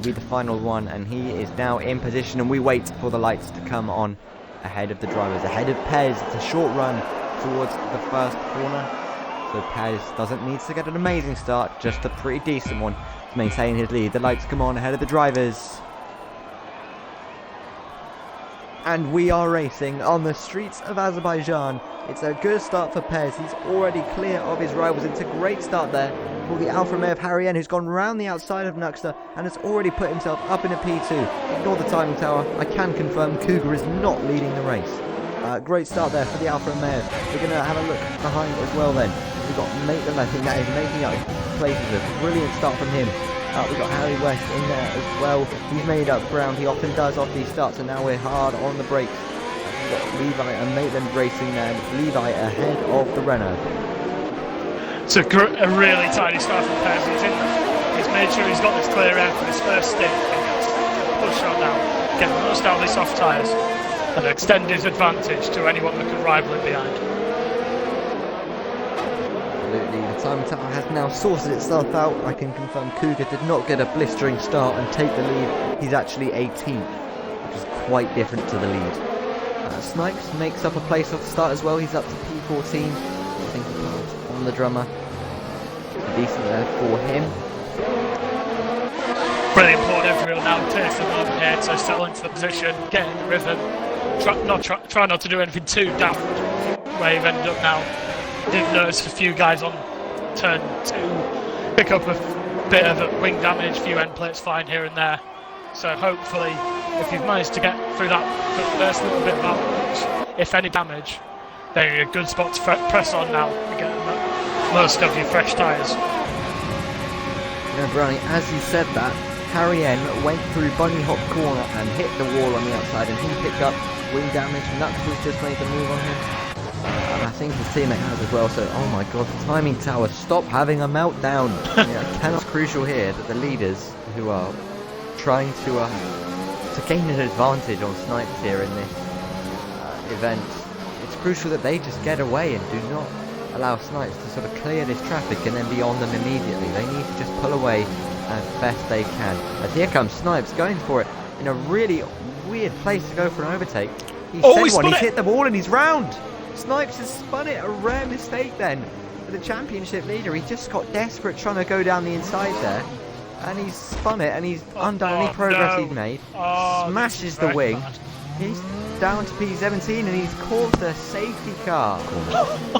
will be the final one, and he is now in position, and we wait for the lights to come on ahead of the drivers, ahead of Pez. It's a short run towards the first corner, so Pez doesn't need to get an amazing start, just a pretty decent one to maintain his lead. The lights come on ahead of the drivers, and we are racing on the streets of Azerbaijan. It's a good start for Pez. He's already clear of his rivals. It's a great start there for the Alfa Romeo of Harry N, who's gone round the outside of Nuxter and has already put himself up in a P2. Ignore the timing tower. I can confirm Cougar is not leading the race. Great start there for the Alfa Romeo. We're going to have a look behind as well then. We've got Maitland, I think that is making up places. A brilliant start from him. We've got Harry West in there as well. He's made up ground. He often does off these starts, and now we're hard on the brakes. We've got Levi and Maitland racing there. Levi ahead of the Renault. It's a really tidy start from Pez. He's made sure he's got this clear air for his first stint. Push on now, get the most out of these soft tyres, and extend his advantage to anyone that can rival him behind. Absolutely, the time tower has now sorted itself out. I can confirm Cougar did not get a blistering start and take the lead. He's actually 18th, which is quite different to the lead. Snipes makes up a place off the start as well. He's up to P14. I think he passed on the drummer. Decent there for him. Brilliant port every wheel now, takes him over here to settle into the position, get in the rhythm, try not to do anything too daft where you've ended up now. Did notice a few guys on turn 2 pick up a bit of wing damage, a few end plates flying here and there. So hopefully, if you've managed to get through that first little bit of damage, if any damage, then you're in a good spot to press on now and get most of your fresh tyres. Yeah, Brownie, as you said that, Harry N went through Bunny Hop corner and hit the wall on the outside, and he picked up wing damage. Nuxter's just made the move on him. And I think his teammate has as well, so oh my god, the timing tower, stop having a meltdown. It's crucial here that the leaders who are trying to gain an advantage on snipes here in this event, it's crucial that they just get away and do not allow snipes to sort of clear this traffic and then be on them immediately. They need to just pull away as best they can. As here comes Snipes going for it in a really weird place to go for an overtake. He's hit the wall and he's round. Snipes has spun it, a rare mistake then for the championship leader. He just got desperate trying to go down the inside there, and he's spun it and he's undone any progress he's made. Smashes the wing. He's down to P17 and he's caught the safety car.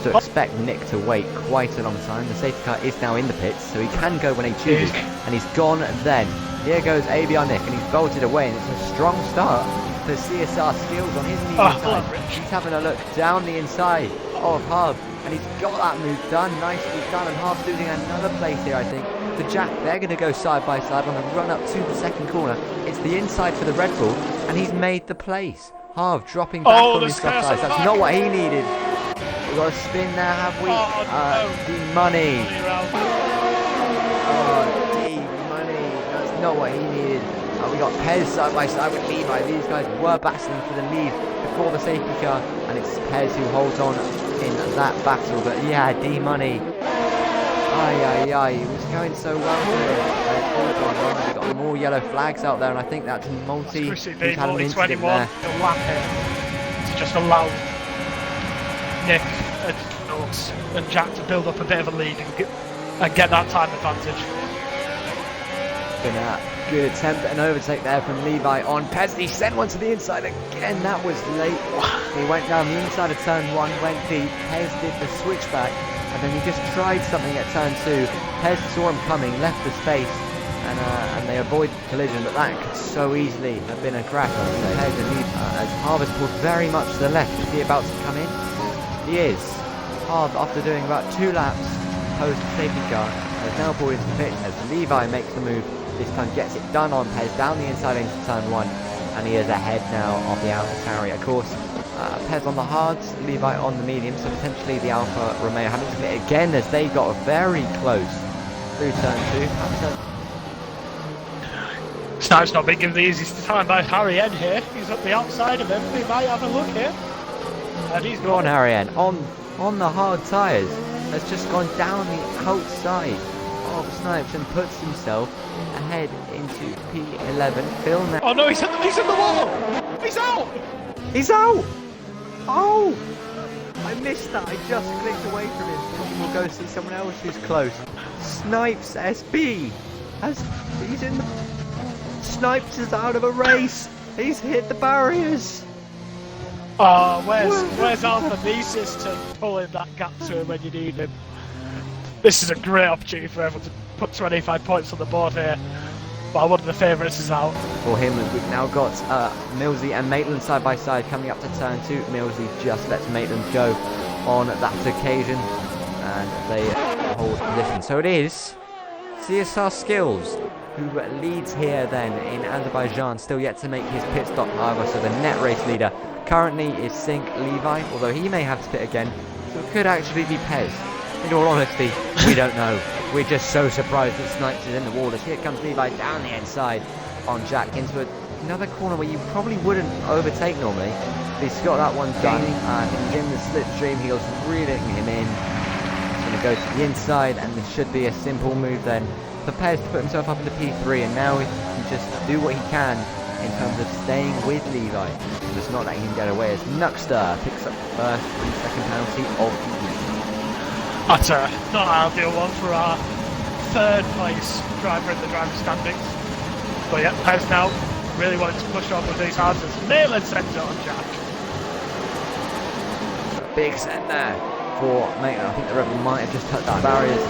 So expect Nick to wait quite a long time. The safety car is now in the pits, so he can go when he chooses, and he's gone then. Here goes ABR Nick, and he's bolted away, and it's a strong start for CSR Skills on his medium side. He's having a look down the inside of Hub, and he's got that move done. Nicely done, and Hub's losing another place here, I think, to Jack. They're going to go side by side on the run up to the second corner. It's the inside for the Red Bull, and he's made the place. Harv dropping back on his soft sides. That's not what he needed. We've got a spin there, have we? D-Money. D-Money. That's not what he needed. We got Pez side by side with Levi. These guys were battling for the lead before the safety car, and it's Pez who holds on in that battle. But yeah, D-Money. He was going so well here. We've got more yellow flags out there, and I think that's Multi. He's had an incident there. The lap here to just allow Nick and Jack to build up a bit of a lead and get that time advantage. Been a good attempt at an overtake there from Levi on Pez. He sent one to the inside again. That was late. He went down the inside of turn 1, went deep. Pez did the switchback, and then he just tried something at turn 2. Pez saw him coming, left the space, and they avoided the collision, but that could so easily have been a crash. Pez as Harv has pulled very much to the left. Is he about to come in? He is. Harv, after doing about 2 laps post safety car, has now pulled into the pit as Levi makes the move. This time gets it done on Pez down the inside into turn 1, and he is ahead now of the AlphaTauri. Of course, Pez on the hards, Levi on the medium, so potentially the Alfa Romeo having to split again as they got very close through turn 2. Snipes not being given the easiest time by Harry N here. He's up the outside of him. He might have a look here. And he's gone. Harry N on the hard tyres has just gone down the outside of Snipes and puts himself ahead into P11. Phil now. Oh no, he's in the wall! He's out! He's out! Oh! I missed that. I just clicked away from him. We'll go see someone else who's close. Snipes SB he's in the. Snipes is out of a race. He's hit the barriers. Oh, where's Alpha Thesis to pull in that gap to him when you need him? This is a great opportunity for everyone to put 25 points on the board here. But one of the favourites is out. For him, we've now got Millsy and Maitland side by side coming up to turn 2. Millsy just lets Maitland go on that occasion, and they hold position. So it is CSR Skills who leads here then in Azerbaijan, still yet to make his pit stop however, so the net race leader currently is Sync Levi, although he may have to pit again, so it could actually be Pez. In all honesty, we don't know. We're just so surprised that Snipes is in the wall as here comes Levi down the inside on Jack into another corner where you probably wouldn't overtake normally. He's got that one done, he's in the slipstream, he was reeling him in. He's going to go to the inside, and this should be a simple move then for Pez to put himself up into P3, and now he can just do what he can in terms of staying with Levi. Just not letting him get away as Nuxter picks up the first and second penalty of the week. That's a not an ideal one for our third place driver in the driver standings. But yeah, Pez now really wanting to push on with these halves as Maitland sends it on Jack. Big set there for Maitland. I think the Rebel might have just touched the barriers.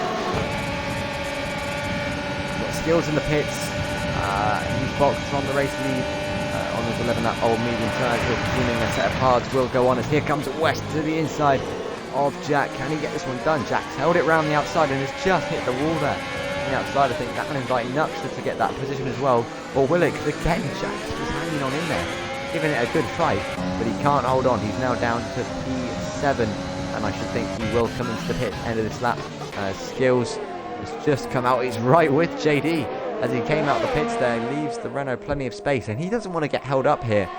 Got Skills in the pits. He's boxed from the race lead on his 11-lap old medium tyres. We're presuming a set of hards will go on as here comes West to the inside of Jack. Can he get this one done? Jack's held it round the outside and has just hit the wall there. On the outside, I think that will invite Nuxter to get that position as well. Or will it? Because again, Jack's just hanging on in there, giving it a good fight, but he can't hold on. He's now down to P7, and I should think he will come into the pit end of this lap. Skills has just come out. He's right with JD as he came out the pits there. He leaves the Renault plenty of space, and he doesn't want to get held up here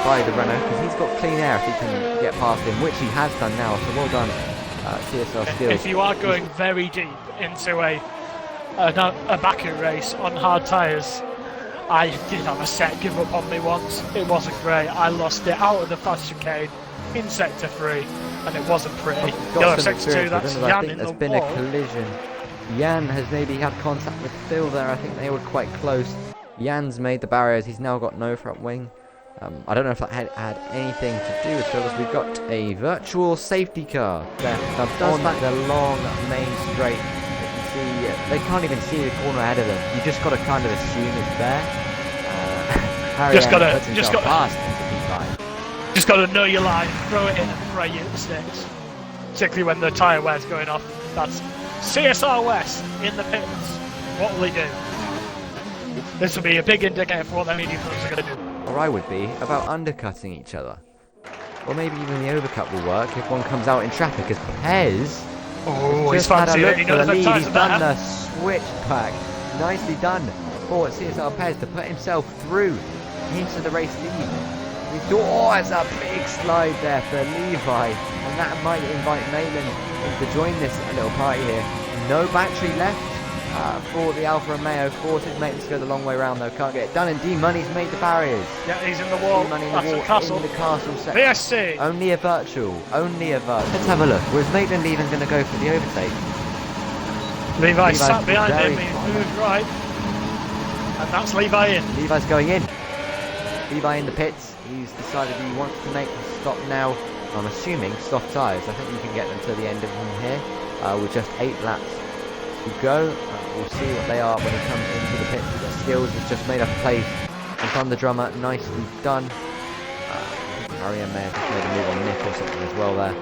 by the Renault because he's got clean air if he can get past him, which he has done now. So well done, CSR Skills. If you are going very deep into a Baku race on hard tyres, I did have a set give up on me once. It wasn't great. I lost it out of the fast chicane in sector 3, and it wasn't pretty. The other sector 2, that's Jan in the wall. There's been a collision. Jan has maybe had contact with Phil there. I think they were quite close. Jan's made the barriers. He's now got no front wing. I don't know if that had anything to do with Phil, as we've got a virtual safety car there on the long main straight. You can see they can't even see the corner ahead of them. You just got to kind of assume it's there. Just got to know your line, throw it in and pray it sticks. Particularly when the tyre wear's going off. That's CSR West in the pits. What will he do? This will be a big indicator for what the medium clubs are going to do. Or I would be about undercutting each other. Or maybe even the overcut will work if one comes out in traffic, as Pez he's fancy it. He knows the lead. He's done the switchback. Nicely done for CSR Pez to put himself through into the race lead. It's a big slide there for Levi, and that might invite Maitland to join this little party here. No battery left for the Alfa Romeo. Forces Maitland to go the long way around though, can't get it done, and D-Money's made the barriers. Yeah, he's in the wall. D-Money in the wall, castle. in the castle sector. VSC! Only a virtual. Let's have a look. Was Maitland even going to go for the overtake? Levi sat behind him, he moved right. And that's Levi in. Levi's going in. Levi in the pits. He's decided he wants to make the stop now. I'm assuming soft tyres. I think you can get them to the end of them here with just 8 laps to go. We'll see what they are when he comes into the pit. Skills has just made a place in front of the drummer. Nicely done. Ariane may have just made a move on Nick or something as well there.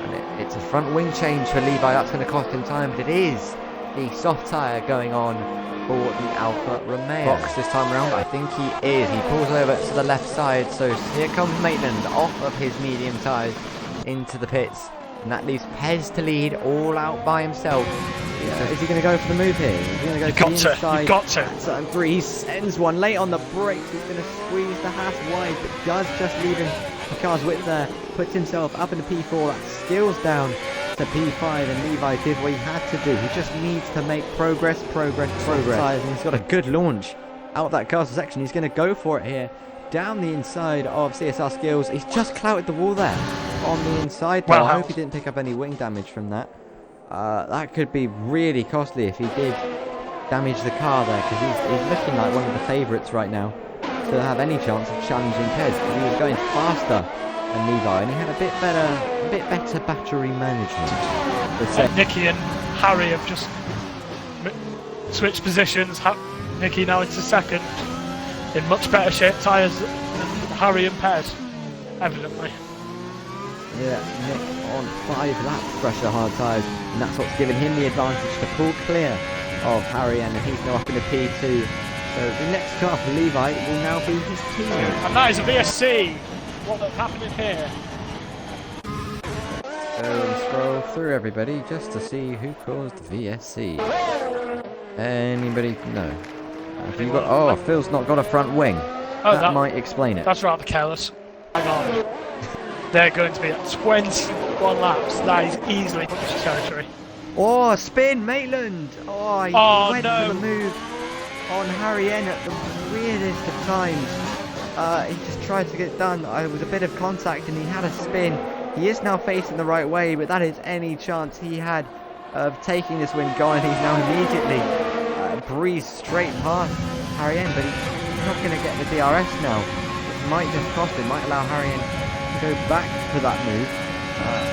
And it's a front wing change for Levi. That's going to cost him time, but it is the soft tyre going on for the Alfa Romeo. Box this time around, I think he is. He pulls over to the left side, so here comes Maitland off of his medium tyres into the pits. And that leaves Pez to lead all out by himself. Is he going to go for the move here? Is he going to go to the inside? You've got to. Turn 3, he sends one late on the brakes. He's going to squeeze the Haas wide, but does just leave him the car's width there. Puts himself up into P4. That Skills down to P5, and Levi did what he had to do. He just needs to make progress. And he's got a good launch out of that castle section. He's going to go for it here. Down the inside of CSR Skills. He's just clouted the wall there on the inside. Well, I hope he didn't pick up any wing damage from that. That could be really costly if he did damage the car there, because he's looking like one of the favourites right now to have any chance of challenging Pez, because he was going faster than Levi, and he had a bit better battery management. Nicky and Harry have just switched positions. Nicky now into second, in much better shape tyres than Harry and Pez, evidently. Yeah, Nick on 5 laps, pressure hard tyres, and that's what's given him the advantage to pull clear of Harry, and he's now up in a P2. So the next car for Levi will now be his teammate. And that is a VSC. What's happening here? So scroll through everybody just to see who caused VSC. Anybody? No. Have you got? Oh, Phil's not got a front wing. Oh, that might explain it. That's rather careless. Hang on. They're going to be at 21 laps. That is easily British territory. Oh, spin, Maitland! Oh, he went for the move on Harry N at the weirdest of times. He just tried to get it done. There was a bit of contact and he had a spin. He is now facing the right way, but that is any chance he had of taking this win going. He's now immediately breezed straight past Harry N, but he's not going to get the DRS now. It might just cost him, might allow Harry N to go back to that move.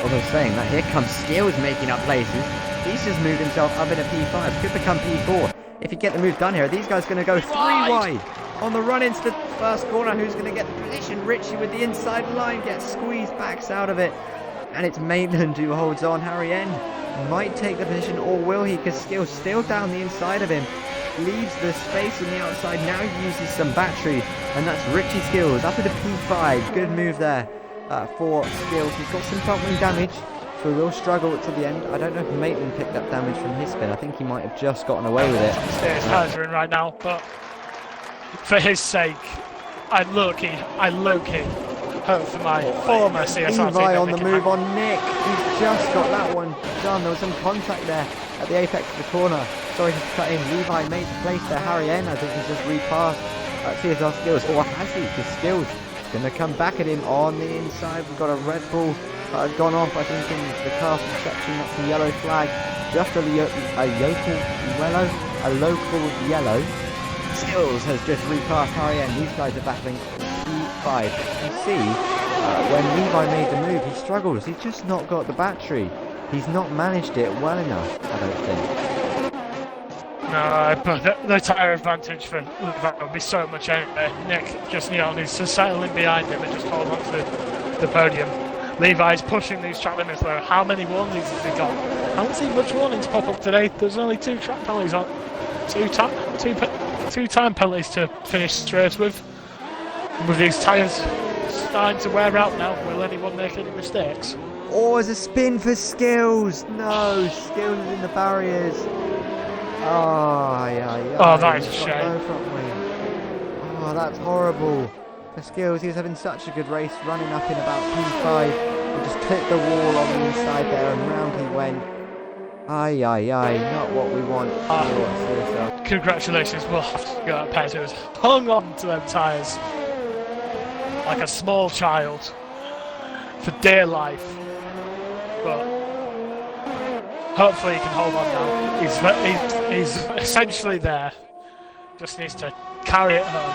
Although saying that, here comes Skills making up places. He's just moved himself up in a P5, could become P4. If you get the move done here, these guys are going to go 3 wide on the run into the first corner. Who's going to get the position? Richie with the inside line gets squeezed, backs out of it. And it's Maitland who holds on. Harry N might take the position, or will he? Because Skills still down the inside of him. Leaves the space on the outside, now uses some battery. And that's Richie Skills up at a P5. Good move there for Skills. He's got some front wing damage, so we'll struggle to the end. I don't know if Maitland picked up damage from his spin. I think he might have just gotten away with it. His tires are in right now, but for his sake, I low-key hope for my former CSR Levi on the move on Nick. He's just got that one done. There was some contact there at the apex of the corner. Sorry to cut in. Levi made the place there. Harry N, I think he's just repassed CSR Skills. Or has he? Because Skills going to come back at him on the inside. We've got a Red Bull gone off, I think, in the castle section. That's a yellow flag. Just a local yellow. Skills has just repassed Harry N. These guys are battling P5. You see, when Levi made the move, he struggles. He's just not got the battery. He's not managed it well enough, I don't think. No, but the tyre advantage for Levi will be so much anyway. Nick just needs to settle in behind him and just hold on to the podium. Levi's pushing these track limits though. How many warnings has he got? I haven't seen much warnings pop up today. There's only 2 track penalties on. Two time penalties to finish straight with. With these tyres starting to wear out now, will anyone make any mistakes? Oh, there's a spin for Skills. No, Skills is in the barriers. Oh, that is a shame. Oh, that's horrible. For Skills, he was having such a good race, running up in about P5. He just clipped the wall on the inside there, and round he went. Not what we want. Congratulations, we'll have to go at Pez, who's hung on to them tyres like a small child for dear life. But hopefully he can hold on now. He's essentially there. Just needs to carry it home.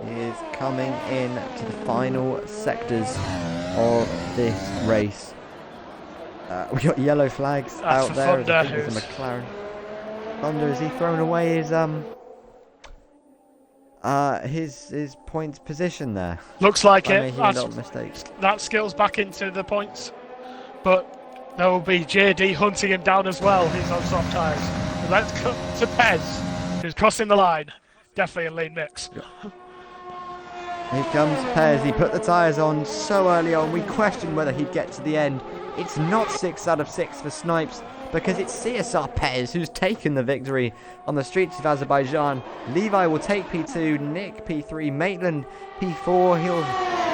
He is coming in to the final sectors of this race. We got yellow flags out there. There's a McLaren. Thunder, has he thrown away his points position there? Looks like it. Mistakes. That Skills back into the points, but there will be JD hunting him down as well. He's on soft tyres. Let's cut to Pez, who's crossing the line. Definitely a lean mix. Here comes Pez. He put the tyres on so early on. We questioned whether he'd get to the end. It's not 6 out of 6 for Snipes, because it's CSR Pez who's taken the victory on the streets of Azerbaijan. Levi will take P2, Nick P3, Maitland P4. He'll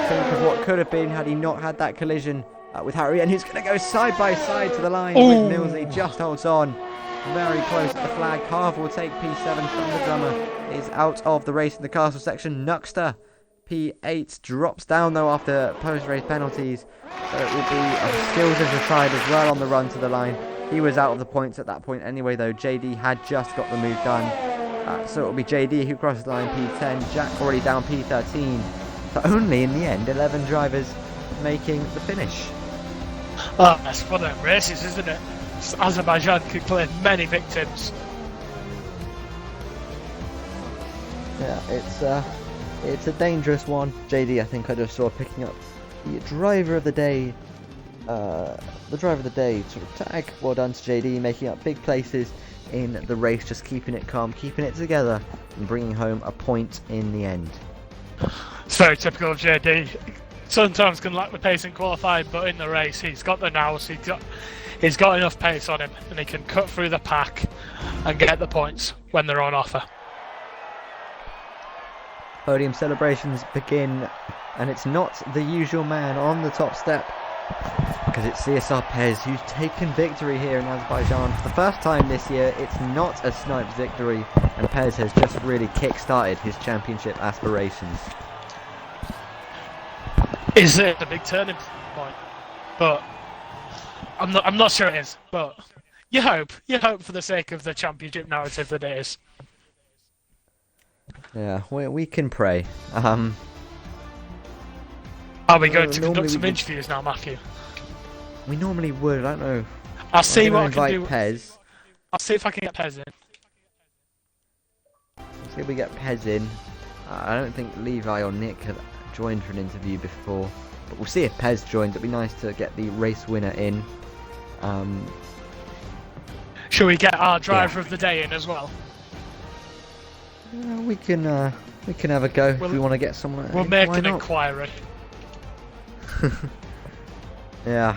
think of what could have been had he not had that collision with Harry, and who's going to go side by side to the line Ooh. with Millsy. Just holds on. Very close to the flag. Harv will take P7 from the drummer. Is out of the race in the castle section. Nuxter, P8, drops down though after post-race penalties. So it will be Stills' side as well on the run to the line. He was out of the points at that point anyway though. JD had just got the move done. So it will be JD who crosses the line P10. Jack already down P13. So only in the end 11 drivers making the finish. Oh, that's one of them races, isn't it? Azerbaijan could claim many victims. Yeah, it's a dangerous one. JD, I think I just saw picking up the driver of the day. The driver of the day sort of tag. Well done to JD, making up big places in the race, just keeping it calm, keeping it together, and bringing home a point in the end. It's very typical of JD. Sometimes can lack the pace in qualifying, but in the race he's got the nous, he's got enough pace on him, and he can cut through the pack and get the points when they're on offer. Podium celebrations begin, and it's not the usual man on the top step, because it's CSR Pez who's taken victory here in Azerbaijan. For the first time this year, it's not a sniped victory, and Pez has just really kick-started his championship aspirations. Is it a big turning point? But I'm not sure it is. But you hope for the sake of the championship narrative that it is. Yeah, we can pray. Are we going to conduct some interviews now, Matthew? We normally would. I don't know. I'll see what I can do. Pez. I'll see if I can get Pez in. Let's see if we get Pez in. I don't think Levi or Nick have joined for an interview before, but we'll see if Pez joins. It'd be nice to get the race winner in. Shall we get our driver of the day in as well? We can have a go if we want to get someone. We'll make an inquiry. Yeah.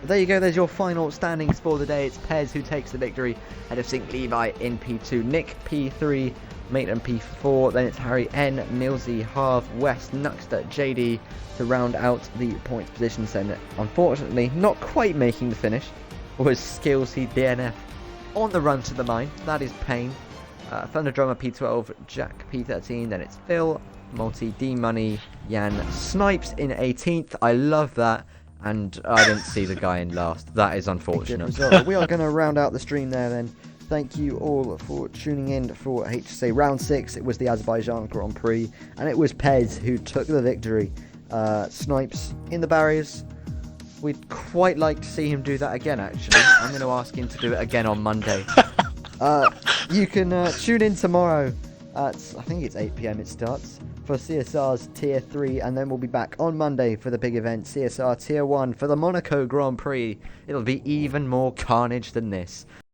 There you go. There's your final standings for the day. It's Pez who takes the victory ahead of Sync Levi in P2, Nick P3, Maitland P4. Then it's Harry N, Millsy, Harv, West, Nuxter, JD to round out the points positions. Then, unfortunately, not quite making the finish was Skillsy DNF on the run to the line. That is pain. Thunder Drummer P12, Jack P13. Then it's Phil, Multi, D Money, Jan, Snipes in 18th. I love that. And I didn't see the guy in last. That is unfortunate. We are going to round out the stream there then. Thank you all for tuning in for HSA Round 6. It was the Azerbaijan Grand Prix. And it was Pez who took the victory. Snipes in the barriers. We'd quite like to see him do that again, actually. I'm going to ask him to do it again on Monday. You can tune in tomorrow at, I think it's 8 PM it starts, for CSR's Tier 3, and then we'll be back on Monday for the big event, CSR Tier 1, for the Monaco Grand Prix. It'll be even more carnage than this.